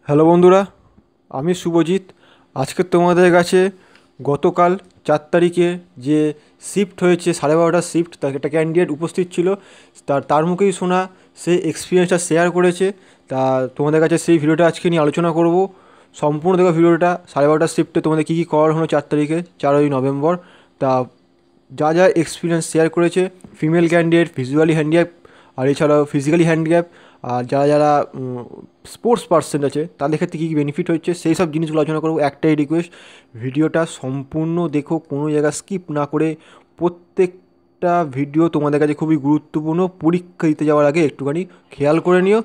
Hello বন্ধুরা, আমি শুভজিৎ। আজকে তোমাদের কাছে গতকাল 4 তারিখে যে শিফট হয়েছে 12:30টার শিফট, তার একটা ক্যান্ডিডেট উপস্থিত ছিল। তার মুখেই শোনা সে এক্সপিরিয়েন্সটা শেয়ার করেছে। তা তোমাদের কাছে সেই ভিডিওটা আজকে নিয়ে আলোচনা করব। সম্পূর্ণ দেখো ভিডিওটা। 12:30টার শিফটে তোমাদের কী কী করার হলো 4 তারিখে, 4ই নভেম্বর। তা যা যা এক্সপিরিয়েন্স শেয়ার করেছে, ফিমেল ক্যান্ডিডেট, ভিজুয়ালি হ্যান্ডিক্যাপ আর এছাড়াও ফিজিক্যালি হ্যান্ডিক্যাপ, আর যারা যারা স্পোর্টস পার্সন আছে তাদের ক্ষেত্রে কী কী বেনিফিট হচ্ছে সেই সব জিনিসগুলো আলোচনা করবো। একটাই রিকোয়েস্ট, ভিডিওটা সম্পূর্ণ দেখো, কোনো জায়গা স্কিপ না করে। প্রত্যেকটা ভিডিও তোমাদের কাছে খুবই গুরুত্বপূর্ণ। পরীক্ষা দিতে যাওয়ার আগে একটুখানি খেয়াল করে নিও।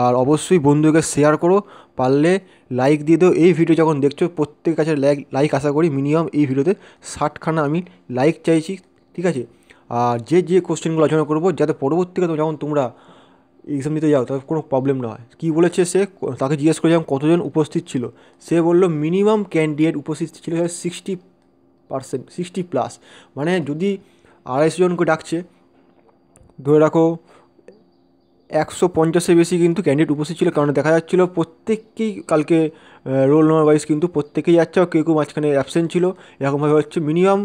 আর অবশ্যই বন্ধুকে শেয়ার করো, পারলে লাইক দিয়ে দাও। এই ভিডিও যখন দেখছো প্রত্যেকের কাছে লাইক আশা করি মিনিমাম এই ভিডিওতে 60খানা আমি লাইক চাইছি, ঠিক আছে? আর যে যে কোশ্চেনগুলো আলোচনা করবো, যাতে পরবর্তীকালে যখন তোমরা এক্সাম দিতে যাও তার কোনো প্রবলেম না হয়। কী বলেছে সে, তাকে জিজ্ঞেস করেছিলাম কতজন উপস্থিত ছিল। সে বললো মিনিমাম ক্যান্ডিডেট উপস্থিত ছিল 60%, 60+। মানে যদি 250 জনকে ডাকছে, ধরে রাখো 150-এর বেশি কিন্তু ক্যান্ডিডেট উপস্থিত ছিল। কারণ দেখা যাচ্ছিলো প্রত্যেককেই কালকে রোল নম্বর ওয়াইজ কিন্তু প্রত্যেকেই যাচ্ছে, আর কেউ কেউ মাঝখানে অ্যাবসেন্ট ছিল। এরকমভাবে হচ্ছে মিনিমাম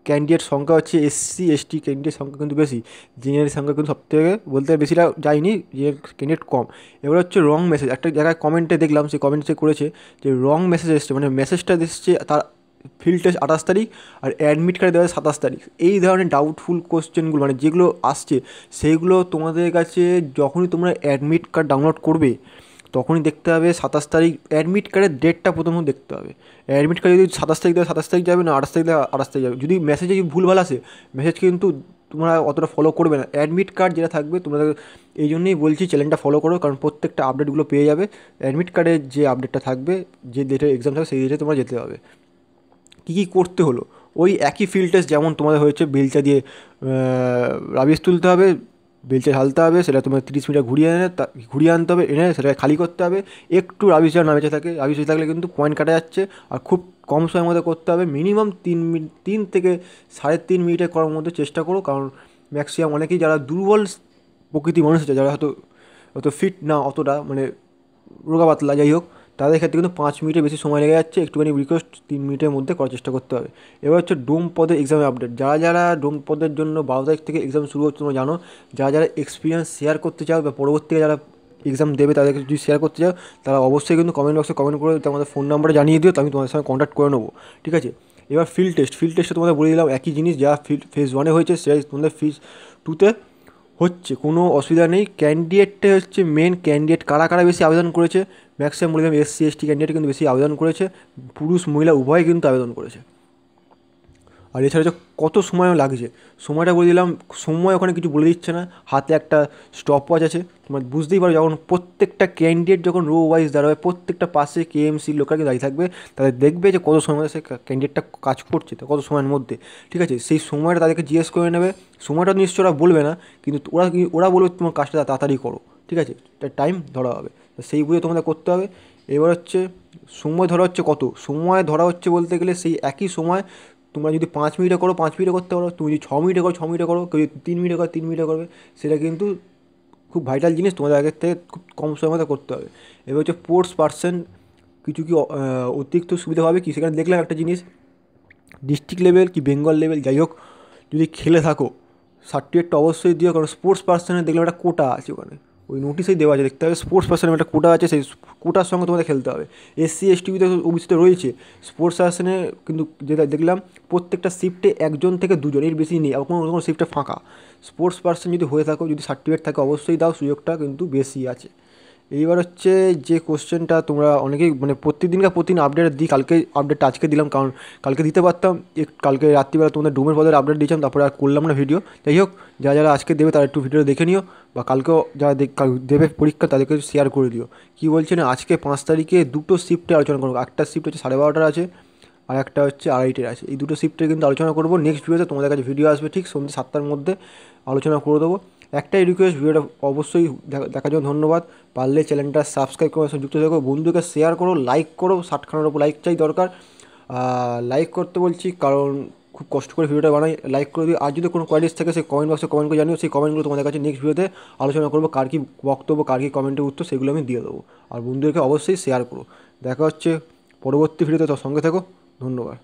ক্যান্ডিডেট সংখ্যা হচ্ছে এসসি এসটি ক্যান্ডিডেট সংখ্যা কিন্তু বেশি, জেনারেল সংখ্যা কিন্তু সবথেকে বলতে বেশিটা যায়নি, যে ক্যান্ডিডেট কম। এবার হচ্ছে রং মেসেজ, একটা জায়গায় কমেন্টে দেখলাম, সে কমেন্ট সে করেছে যে রং মেসেজ এসছে, মানে মেসেজটা এসছে তার ফিল্ড টেস্ট 28 তারিখ আর অ্যাডমিট কার্ড দেওয়া 27 তারিখ। এই ধরনের ডাউটফুল কোশ্চেনগুলো মানে যেগুলো আসছে, সেইগুলো তোমাদের কাছে যখনই তোমরা অ্যাডমিট কার্ড ডাউনলোড করবে তখনই দেখতে হবে 27 তারিখ। অ্যাডমিট কার্ডের ডেটটা প্রথমত দেখতে হবে। অ্যাডমিট কার্ড যদি 27 তারিখ দেয় 27 তারিখ যাবে, না 28 তারিখ দেয় 28 তারিখ যাবে। যদি মেসেজে ভুলভাল আসে, মেসেজ কিন্তু তোমরা অতটা ফলো করবে না। অ্যাডমিট কার্ড যেটা থাকবে তোমাদের, এই জন্যই বলছি চ্যানেলটা ফলো করো, কারণ প্রত্যেকটা আপডেটগুলো পেয়ে যাবে। অ্যাডমিট কার্ডের যে আপডেটটা থাকবে, যে ডেটে এক্সাম থাকবে সেই ডেটে তোমরা যেতে হবে। কী কী করতে হলো, ওই একই ফিল্ড টেস্ট যেমন তোমাদের হয়েছে, বেলচা দিয়ে রাবিশ তুলতে হবে, বেলচা ঢালতে হবে, সেটা তোমার 30 মিটার ঘুরিয়ে আনতে হবে, এনে সেটাকে খালি করতে হবে। একটু রাবিশ যেন না বেঁচে থাকে, রাবিশ বেঁচে থাকলে কিন্তু পয়েন্ট কাটা যাচ্ছে। আর খুব কম সময়ের মধ্যে করতে হবে, মিনিমাম 3 মিনিট, 3 থেকে 3.5 মিনিটে করার মধ্যে চেষ্টা করো। কারণ ম্যাক্সিমাম অনেকেই যারা দুর্বল প্রকৃতি মানুষ আছে, যারা হয়তো অত ফিট না, অতটা মানে রোগা পাতলা, যাই হোক, তাদের ক্ষেত্রে কিন্তু 5 মিনিটের বেশি সময় লেগে যাচ্ছে। একটুখানি রিকোয়েস্ট 3 মিনিটের মধ্যে করার চেষ্টা করতে হবে। এবার হচ্ছে ডোম পদের এক্সামের আপডেট। যারা যারা ডোম পদের জন্য 12 তারিখ থেকে এক্সাম শুরু হচ্ছে তোমরা জানো, যারা যারা এক্সপিরিয়েন্স শেয়ার করতে চাও বা পরবর্তীতে যারা এক্সাম দেবে তাদেরকে যদি শেয়ার করতে চাও, তারা অবশ্যই কিন্তু কমেন্ট বক্সে কমেন্ট করে আমাদের ফোন নাম্বারটা জানিয়ে দিও, তো আমি তোমাদের সঙ্গে কন্ট্যাক্ট করে নেবো, ঠিক আছে? এবার ফিল্ড টেস্টে তোমাদের বলে দিলাম একই জিনিস, যা ফেজ 1-এ হয়েছে সেটাই তোমাদের ফেজ 2-তে হচ্ছে। কোনো অসুবিধা নেই। ক্যান্ডিডেটটা হচ্ছে মেন ক্যান্ডিডেট কারা কারা বেশি আবেদন করেছে, ম্যাক্সিমাম বলে দিলাম এসসি এসটি ক্যান্ডিডেট কিন্তু বেশি আবেদন করেছে। পুরুষ মহিলা উভয় কিন্তু আবেদন করেছে। আর এছাড়া হচ্ছে কত সময় লাগছে, সময়টা বলে দিলাম। সময় ওখানে কিছু বলে দিচ্ছে না, হাতে একটা স্টপ ওয়াচ আছে। তোমরা বুঝতেই পারো, যখন প্রত্যেকটা ক্যান্ডিডেট যখন রো ওয়াইজ দাঁড়াবে, প্রত্যেকটা পাশে কেএমসি লোকাল দাঁড়িয়ে থাকবে, তাদের দেখবে যে কত সময় সে ক্যান্ডিডেটটা কাজ করছে, তো কত সময়ের মধ্যে, ঠিক আছে? সেই সময়টা তাদেরকে জিজ্ঞেস করে নেবে। সময়টা নিশ্চয়ই ওরা বলবে না, কিন্তু ওরা বলবে তোমার কাজটা তাড়াতাড়ি করো, ঠিক আছে? তার টাইম ধরা হবে, তো সেই বুঝে তোমাদের করতে হবে। এবার হচ্ছে সময় ধরা হচ্ছে, কত সময় ধরা হচ্ছে বলতে গেলে সেই একই সময়। তোমরা যদি 5 মিনিটে করো 5 মিনিটে করতে পারো, তুমি যদি 6 মিনিটে করো 6 মিনিটে করো, কেউ যদি 3 মিনিটে করো 3 মিনিটে করবে। সেটা কিন্তু খুব ভাইটাল জিনিস, তোমাদের আগের থেকে খুব কম সময়ের মধ্যে করতে হবে। এবার হচ্ছে স্পোর্টস পার্সন কিছু কি অতিরিক্ত সুবিধা হবে কি, সেখানে দেখলাম একটা জিনিস, ডিস্ট্রিক্ট লেভেল কি বেঙ্গল লেভেল যাই হোক, যদি খেলে থাকো সার্টিফিকেটটা অবশ্যই দিও। কারণ স্পোর্টস পার্সনের দেখলাম একটা কোটা আছে ওখানে, ওই নোটিশেই দেওয়া আছে, দেখতে হবে স্পোর্টস পার্সনের একটা কোটা আছে, সেই কোটার সঙ্গে তোমাদের খেলতে হবে। এসসি এসটি ওবিসিতে রয়েছে, স্পোর্টস পার্সনে কিন্তু যেটা দেখলাম প্রত্যেকটা শিফটে 1জন থেকে 2জন, এর বেশি নেই। আর কোনো কোনো শিফটে ফাঁকা। স্পোর্টস পার্সন যদি হয়ে থাকো, যদি সার্টিফিকেট থাকে অবশ্যই দাও, সুযোগটা কিন্তু বেশি আছে। এইবার হচ্ছে যে কোশ্চেনটা তোমরা অনেকেই মানে প্রতিদিন আপডেট দিই, কালকে আপডেটটা আজকে দিলাম, কারণ কালকে দিতে পারতাম। কালকে রাত্রিবেলা তোমাদের ডোমের পদের আপডেট দিয়েছিলাম, তারপরে আর করলাম না ভিডিও। যাই হোক, যারা যারা আজকে দেবে তারা একটু ভিডিও দেখে নিও, বা কালকেও যারা দেবে পরীক্ষা তাদেরকে শেয়ার করে দিও। কী বলছে না, আজকে 5 তারিখে দুটো শিফটে আলোচনা করবো। একটা শিফট হচ্ছে 12:30টার আছে, আর একটা হচ্ছে 2:30টার আছে। এই দুটো শিফটে কিন্তু আলোচনা করবো। নেক্সট ভিডিওতে তোমাদের কাছে ভিডিও আসবে ঠিক সন্ধ্যে 7টার মধ্যে, আলোচনা করে দেবো। একটাই রিকোয়েস্ট, ভিডিওটা অবশ্যই দেখার জন্য ধন্যবাদ। পারলে চ্যানেলটা সাবস্ক্রাইব করে যুক্ত থাকো, বন্ধুকে শেয়ার করো, লাইক করো, 60খানার ওপর লাইক চাই দরকার। লাইক করতে বলছি কারণ খুব কষ্ট করে ভিডিওটা বানাই, লাইক করে দিও। আর যদি কোনো কোয়ারিজ থাকে সেই কমেন্ট বক্সে কমেন্ট করে জানিও, সেই কমেন্টগুলো তোমাদের কাছে নেক্সট ভিডিওতে আলোচনা করবো, কার কী বক্তব্য, কার কী কমেন্টের উত্তর, সেগুলো আমি দিয়ে দেবো। আর বন্ধুদেরকে অবশ্যই শেয়ার করো। দেখা হচ্ছে পরবর্তী ভিডিওতে, তোর সঙ্গে থাকো। ধন্যবাদ।